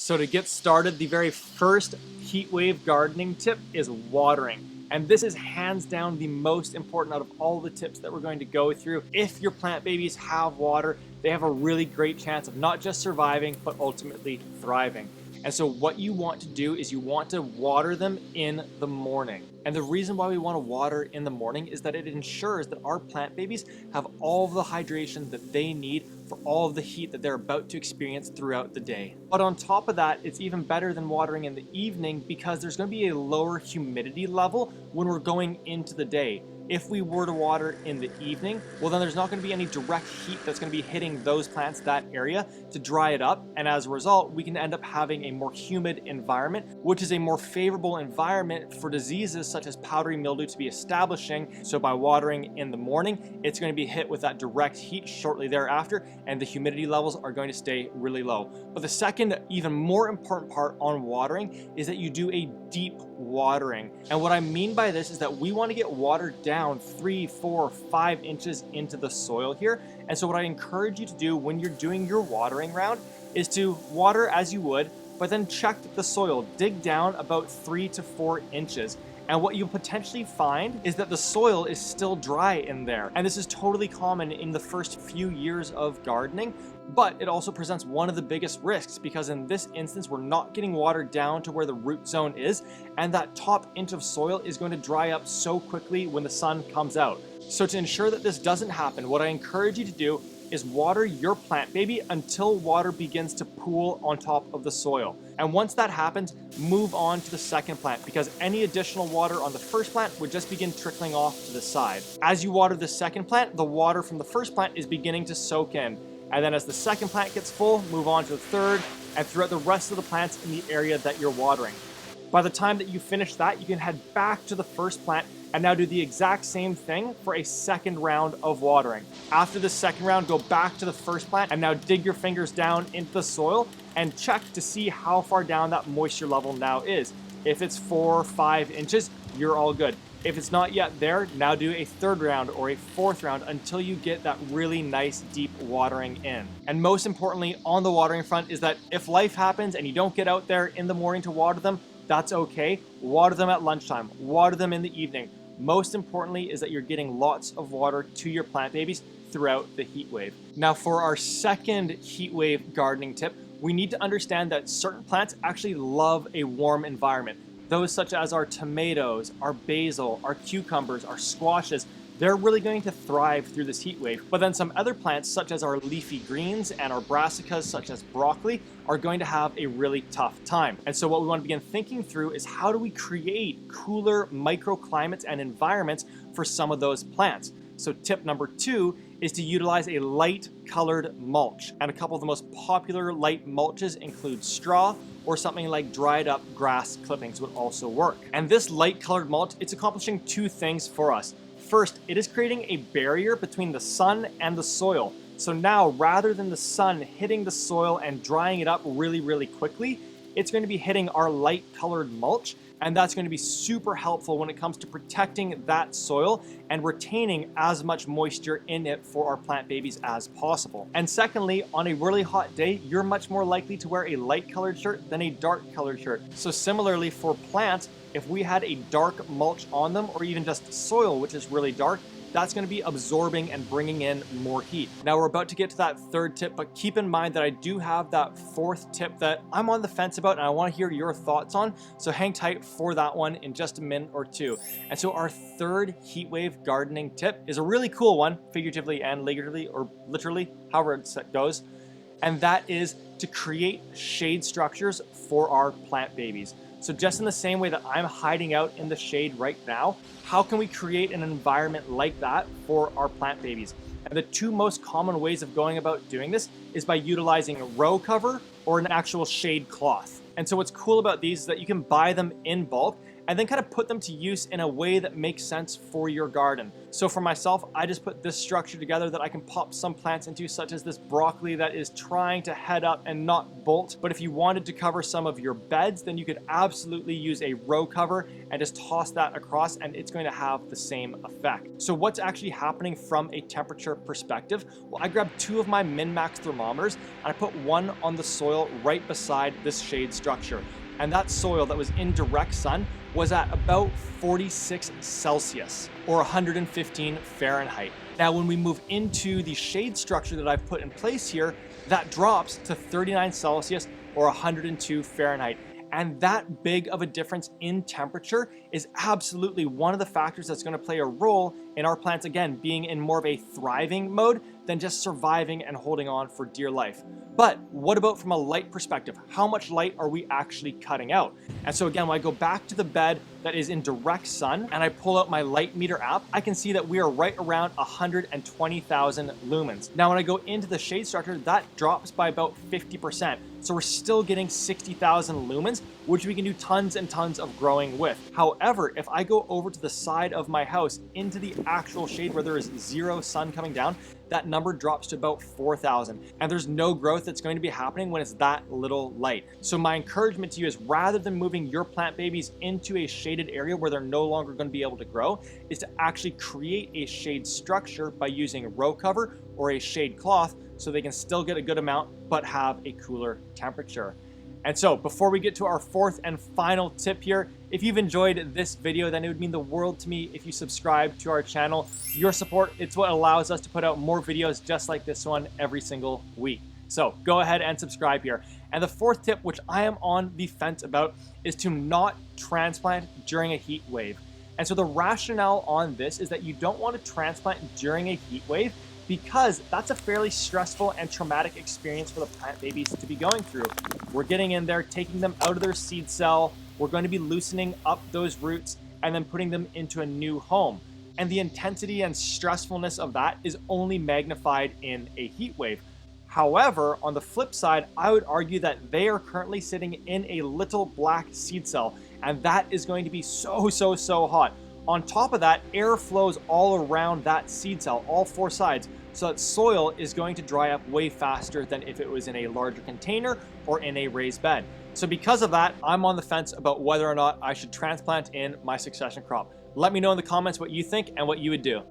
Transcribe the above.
So to get started, the very first heat wave gardening tip is watering. And this is hands down the most important out of all the tips that we're going to go through. If your plant babies have water, they have a really great chance of not just surviving, but ultimately thriving. And so what you want to do is you want to water them in the morning. And the reason why we want to water in the morning is that it ensures that our plant babies have all of the hydration that they need for all of the heat that they're about to experience throughout the day. But on top of that, it's even better than watering in the evening because there's going to be a lower humidity level when we're going into the day. If we were to water in the evening, well then there's not going to be any direct heat that's going to be hitting those plants, that area, to dry it up. And as a result, we can end up having a more humid environment, which is a more favorable environment for diseases such as powdery mildew to be establishing. So by watering in the morning, it's going to be hit with that direct heat shortly thereafter, and the humidity levels are going to stay really low. But the second, even more important part on watering is that you do a deep watering. And what I mean by this is that we want to get water down 3, 4, 5 inches into the soil here. And so what I encourage you to do when you're doing your watering round is to water as you would, but then check the soil, dig down about 3 to 4 inches. And what you'll potentially find is that the soil is still dry in there. And this is totally common in the first few years of gardening, but it also presents one of the biggest risks because in this instance, we're not getting water down to where the root zone is, and that top inch of soil is going to dry up so quickly when the sun comes out. So to ensure that this doesn't happen, what I encourage you to do is water your plant baby until water begins to pool on top of the soil. And once that happens, move on to the second plant because any additional water on the first plant would just begin trickling off to the side. As you water the second plant, the water from the first plant is beginning to soak in. And then as the second plant gets full, move on to the third, and throughout the rest of the plants in the area that you're watering. By the time that you finish that, you can head back to the first plant and now do the exact same thing for a second round of watering. After the second round, go back to the first plant and now dig your fingers down into the soil and check to see how far down that moisture level now is. If it's 4 or 5 inches, you're all good. If it's not yet there, now do a third round or a fourth round until you get that really nice deep watering in. And most importantly on the watering front is that if life happens and you don't get out there in the morning to water them, that's okay. Water them at lunchtime, water them in the evening. Most importantly is that you're getting lots of water to your plant babies throughout the heat wave. Now for our second heat wave gardening tip, we need to understand that certain plants actually love a warm environment. Those such as our tomatoes, our basil, our cucumbers, our squashes, they're really going to thrive through this heat wave. But then some other plants such as our leafy greens and our brassicas such as broccoli are going to have a really tough time. And so what we want to begin thinking through is how do we create cooler microclimates and environments for some of those plants? So tip number 2 is to utilize a light colored mulch. And a couple of the most popular light mulches include straw or something like dried up grass clippings would also work. And this light colored mulch, it's accomplishing 2 things for us. First, it is creating a barrier between the sun and the soil. So now, rather than the sun hitting the soil and drying it up really, really quickly, it's going to be hitting our light colored mulch, and that's going to be super helpful when it comes to protecting that soil and retaining as much moisture in it for our plant babies as possible. And secondly, on a really hot day, you're much more likely to wear a light colored shirt than a dark colored shirt. So similarly for plants, if we had a dark mulch on them or even just soil which is really dark, that's going to be absorbing and bringing in more heat. Now we're about to get to that third tip, but keep in mind that I do have that fourth tip that I'm on the fence about and I want to hear your thoughts on. So hang tight for that one in just a minute or two. And so our third heatwave gardening tip is a really cool one, figuratively and lighelrioeyahly, or literally, however it goes. And that is to create shade structures for our plant babies. So just in the same way that I'm hiding out in the shade right now, how can we create an environment like that for our plant babies? And the 2 most common ways of going about doing this is by utilizing a row cover or an actual shade cloth. And so what's cool about these is that you can buy them in bulk and then kind of put them to use in a way that makes sense for your garden. So for myself, I just put this structure together that I can pop some plants into, such as this broccoli that is trying to head up and not bolt. But if you wanted to cover some of your beds, then you could absolutely use a row cover and just toss that across, and it's going to have the same effect. So what's actually happening from a temperature perspective? Well, I grabbed 2 of my min-max thermometers and I put one on the soil right beside this shade structure. And that soil that was in direct sun was at about 46 Celsius or 115 Fahrenheit. Now, when we move into the shade structure that I've put in place here, that drops to 39 Celsius or 102 Fahrenheit. And that big of a difference in temperature is absolutely one of the factors that's going to play a role in our plants, again, being in more of a thriving mode than just surviving and holding on for dear life. But what about from a light perspective? How much light are we actually cutting out? And so again, when I go back to the bed that is in direct sun and I pull out my light meter app, I can see that we are right around 120,000 lumens. Now, when I go into the shade structure, that drops by about 50%. So we're still getting 60,000 lumens, which we can do tons and tons of growing with. However, if I go over to the side of my house into the actual shade where there is 0 sun coming down, that number drops to about 4,000. And there's no growth that's going to be happening when it's that little light. So my encouragement to you is, rather than moving your plant babies into a shaded area where they're no longer going to be able to grow, is to actually create a shade structure by using a row cover or a shade cloth so they can still get a good amount but have a cooler temperature. And so before we get to our 4th and final tip here, if you've enjoyed this video, then it would mean the world to me if you subscribe to our channel. Your support, it's what allows us to put out more videos just like this one every single week. So go ahead and subscribe here. And the 4th tip, which I am on the fence about, is to not transplant during a heat wave. And so the rationale on this is that you don't want to transplant during a heat wave because that's a fairly stressful and traumatic experience for the plant babies to be going through. We're getting in there, taking them out of their seed cell. We're going to be loosening up those roots and then putting them into a new home. And the intensity and stressfulness of that is only magnified in a heat wave. However, on the flip side, I would argue that they are currently sitting in a little black seed cell, and that is going to be so hot. On top of that, air flows all around that seed cell, all 4 sides, so that soil is going to dry up way faster than if it was in a larger container or in a raised bed. So because of that, I'm on the fence about whether or not I should transplant in my succession crop. Let me know in the comments what you think and what you would do.